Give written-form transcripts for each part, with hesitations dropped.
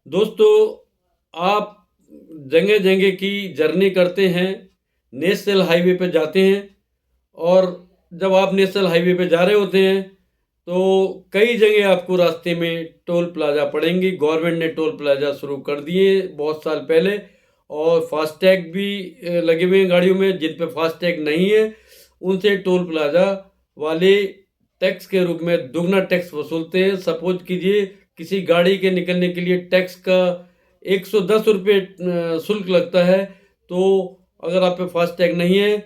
दोस्तों, आप जगह जगह की जर्नी करते हैं, नेशनल हाईवे पे जाते हैं और जब आप नेशनल हाईवे पे जा रहे होते हैं तो कई जगह आपको रास्ते में टोल प्लाज़ा पड़ेंगे। गवर्नमेंट ने टोल प्लाज़ा शुरू कर दिए बहुत साल पहले और फास्टैग भी लगे हुए हैं गाड़ियों में। जिन पे फास्टैग नहीं है उनसे टोल प्लाज़ा वाले टैक्स के रूप में दुगना टैक्स वसूलते हैं। सपोज कीजिए किसी गाड़ी के निकलने के लिए टैक्स का 110 रुपये शुल्क लगता है, तो अगर आप पे फास्टैग नहीं है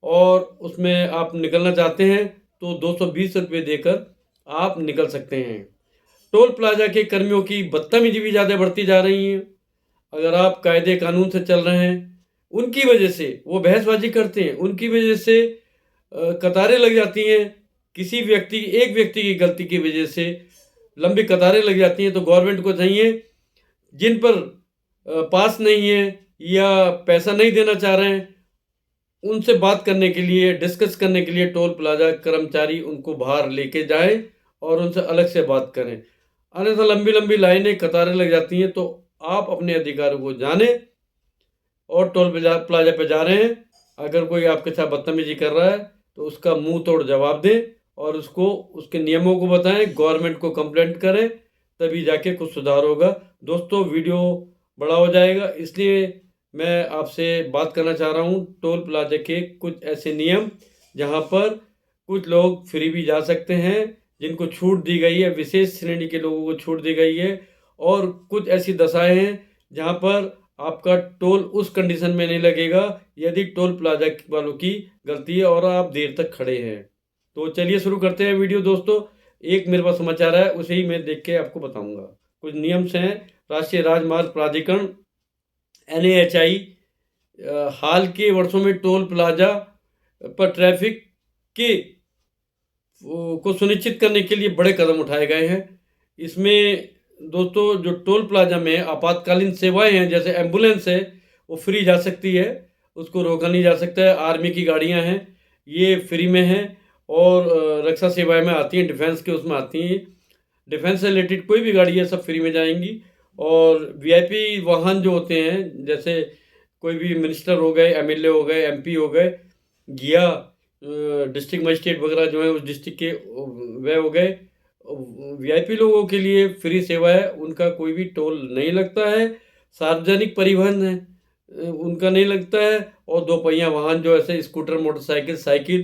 और उसमें आप निकलना चाहते हैं तो 220 रुपये देकर आप निकल सकते हैं। टोल प्लाज़ा के कर्मियों की बदतमीजी भी ज़्यादा बढ़ती जा रही है। अगर आप कायदे कानून से चल रहे हैं, उनकी वजह से वो बहसबाजी करते हैं, उनकी वजह से कतारें लग जाती हैं। एक व्यक्ति की गलती की वजह से लंबी कतारें लग जाती हैं। तो गवर्नमेंट को चाहिए जिन पर पास नहीं है या पैसा नहीं देना चाह रहे हैं, उनसे बात करने के लिए, डिस्कस करने के लिए टोल प्लाज़ा कर्मचारी उनको बाहर लेके जाए और उनसे अलग से बात करें। अन्यथा लंबी लंबी लाइनें, कतारें लग जाती हैं। तो आप अपने अधिकारों को जानें और टोल प्लाज़ा पे जा रहे हैं, अगर कोई आपके साथ बदतमीजी कर रहा है तो उसका मुंह तोड़ जवाब दें और उसको उसके नियमों को बताएं, गवर्नमेंट को कंप्लेंट करें, तभी जाके कुछ सुधार होगा। दोस्तों, वीडियो बड़ा हो जाएगा, इसलिए मैं आपसे बात करना चाह रहा हूँ टोल प्लाज़ा के कुछ ऐसे नियम जहाँ पर कुछ लोग फ्री भी जा सकते हैं, जिनको छूट दी गई है, विशेष श्रेणी के लोगों को छूट दी गई है। और कुछ ऐसी दशाएं हैं जहाँ पर आपका टोल उस कंडीशन में नहीं लगेगा यदि टोल प्लाज़ा वालों की गलती है और आप देर तक खड़े हैं। तो चलिए शुरू करते हैं वीडियो। दोस्तों, एक मेरे पास समाचार है, उसे ही मैं देख के आपको बताऊंगा। कुछ नियम्स हैं। राष्ट्रीय राजमार्ग प्राधिकरण NHAI हाल के वर्षों में टोल प्लाज़ा पर ट्रैफिक के को सुनिश्चित करने के लिए बड़े कदम उठाए गए हैं। इसमें दोस्तों, जो टोल प्लाज़ा में आपातकालीन सेवाएं हैं, जैसे एम्बुलेंस है, वो फ्री जा सकती है, उसको रोका नहीं जा सकता है। आर्मी की गाड़ियां हैं, ये फ्री में हैं और रक्षा सेवाएं में आती हैं, डिफेंस के उसमें आती हैं। डिफेंस से रिलेटेड कोई भी गाड़ी है, सब फ्री में जाएंगी। और VIP वाहन जो होते हैं, जैसे कोई भी मिनिस्टर हो गए, MLA हो गए, MP हो गए, या डिस्ट्रिक्ट मजिस्ट्रेट वगैरह जो है उस डिस्ट्रिक्ट के, वे हो गए। VIP लोगों के लिए फ्री सेवा है, उनका कोई भी टोल नहीं लगता है। सार्वजनिक परिवहन है, उनका नहीं लगता है। और दो पहिया वाहन जो ऐसे स्कूटर, मोटरसाइकिल, साइकिल,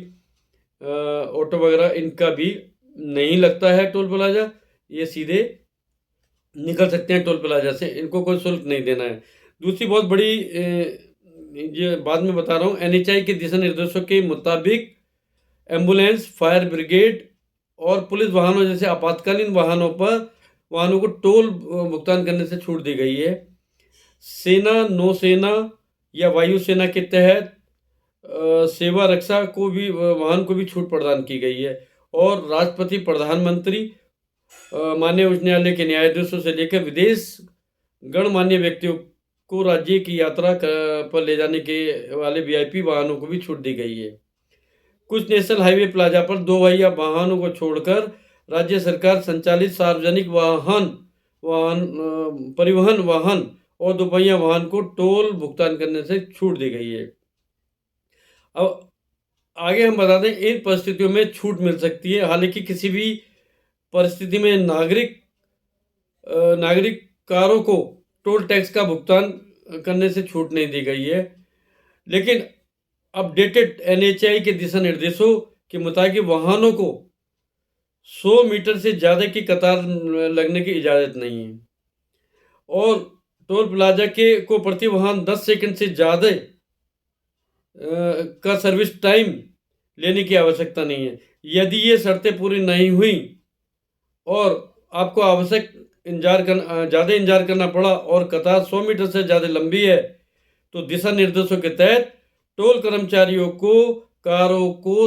ऑटो वगैरह, इनका भी नहीं लगता है टोल प्लाज़ा। ये सीधे निकल सकते हैं टोल प्लाज़ा से, इनको कोई शुल्क नहीं देना है। दूसरी बहुत बड़ी ये बाद में बता रहा हूँ, NHAI के दिशा निर्देशों के मुताबिक एम्बुलेंस, फायर ब्रिगेड और पुलिस वाहनों जैसे आपातकालीन वाहनों को टोल भुगतान करने से छूट दी गई है। सेना, नौसेना या वायुसेना के तहत सेवा रक्षा को भी वाहन को भी छूट प्रदान की गई है। और राष्ट्रपति, प्रधानमंत्री, माननीय उच्च न्यायालय के न्यायाधीशों से लेकर विदेश गणमान्य व्यक्तियों को राज्य की यात्रा पर ले जाने के वाले VIP वाहनों को भी छूट दी गई है। कुछ नेशनल हाईवे प्लाजा पर दो पहिया वाहनों को छोड़कर राज्य सरकार संचालित सार्वजनिक परिवहन वाहन और दोपहिया वाहन को टोल भुगतान करने से छूट दी गई है। अब आगे हम बता दें, इन परिस्थितियों में छूट मिल सकती है। हालांकि किसी भी परिस्थिति में नागरिकारों को टोल टैक्स का भुगतान करने से छूट नहीं दी गई है। लेकिन अपडेटेड NHAI के दिशा निर्देशों के मुताबिक वाहनों को 100 मीटर से ज़्यादा की कतार लगने की इजाज़त नहीं है और टोल प्लाजा को प्रति वाहन 10 सेकंड से ज़्यादा का सर्विस टाइम लेने की आवश्यकता नहीं है। यदि ये शर्तें पूरी नहीं हुई और आपको आवश्यक ज़्यादा इंतजार करना पड़ा और कतार 100 मीटर से ज़्यादा लंबी है, तो दिशा निर्देशों के तहत टोल कर्मचारियों को कारों को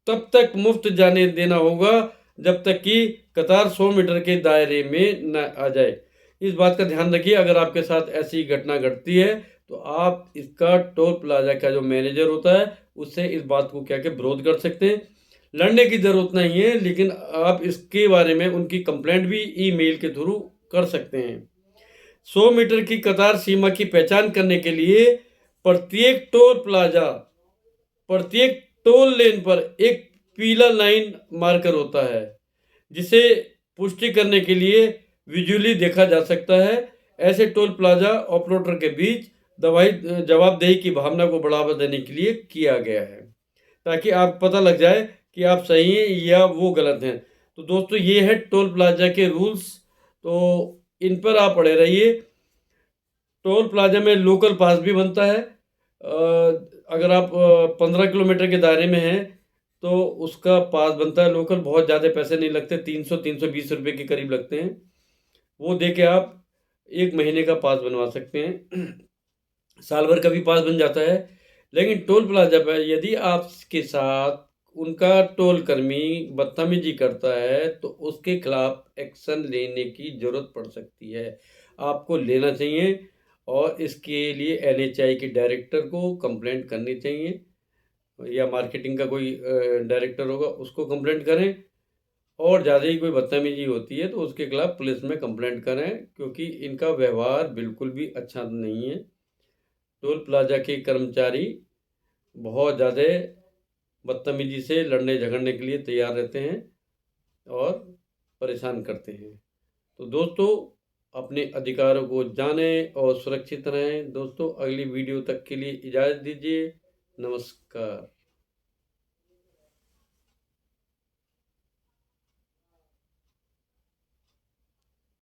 तब तक मुफ्त जाने देना होगा जब तक कि कतार 100 मीटर के दायरे में न आ जाए। इस बात का ध्यान रखिए, अगर आपके साथ ऐसी घटना घटती है तो आप इसका टोल प्लाजा का जो मैनेजर होता है उससे इस बात को क्या विरोध कर सकते हैं। लड़ने की ज़रूरत नहीं है, लेकिन आप इसके बारे में उनकी कंप्लेंट भी ईमेल के थ्रू कर सकते हैं। 100 मीटर की कतार सीमा की पहचान करने के लिए प्रत्येक टोल लेन पर एक पीला लाइन मार्कर होता है, जिसे पुष्टि करने के लिए विजुअली देखा जा सकता है। ऐसे टोल प्लाजा ऑपरेटर के बीच जवाबदेही की भावना को बढ़ावा देने के लिए किया गया है, ताकि आप पता लग जाए कि आप सही हैं या वो गलत हैं। तो दोस्तों, ये है टोल प्लाजा के रूल्स, तो इन पर आप पढ़े रहिए। टोल प्लाजा में लोकल पास भी बनता है। अगर आप 15 किलोमीटर के दायरे में हैं तो उसका पास बनता है लोकल। बहुत ज़्यादा पैसे नहीं लगते, 300-320 रुपये के करीब लगते हैं। वो दे के आप 1 महीने का पास बनवा सकते हैं। साल भर का भी पास बन जाता है। लेकिन टोल प्लाजा पर यदि आपके साथ उनका टोल कर्मी बदतमीजी करता है तो उसके खिलाफ एक्शन लेने की ज़रूरत पड़ सकती है। आपको लेना चाहिए और इसके लिए एनएचआई के डायरेक्टर को कंप्लेंट करनी चाहिए, या मार्केटिंग का कोई डायरेक्टर होगा उसको कंप्लेंट करें। और ज़्यादा ही कोई बदतमीजी होती है तो उसके खिलाफ पुलिस में कंप्लेंट करें, क्योंकि इनका व्यवहार बिल्कुल भी अच्छा नहीं है। टोल प्लाजा के कर्मचारी बहुत ज़्यादा बदतमीजी से लड़ने झगड़ने के लिए तैयार रहते हैं और परेशान करते हैं। तो दोस्तों, अपने अधिकारों को जानें और सुरक्षित रहें। दोस्तों, अगली वीडियो तक के लिए इजाज़त दीजिए। नमस्कार।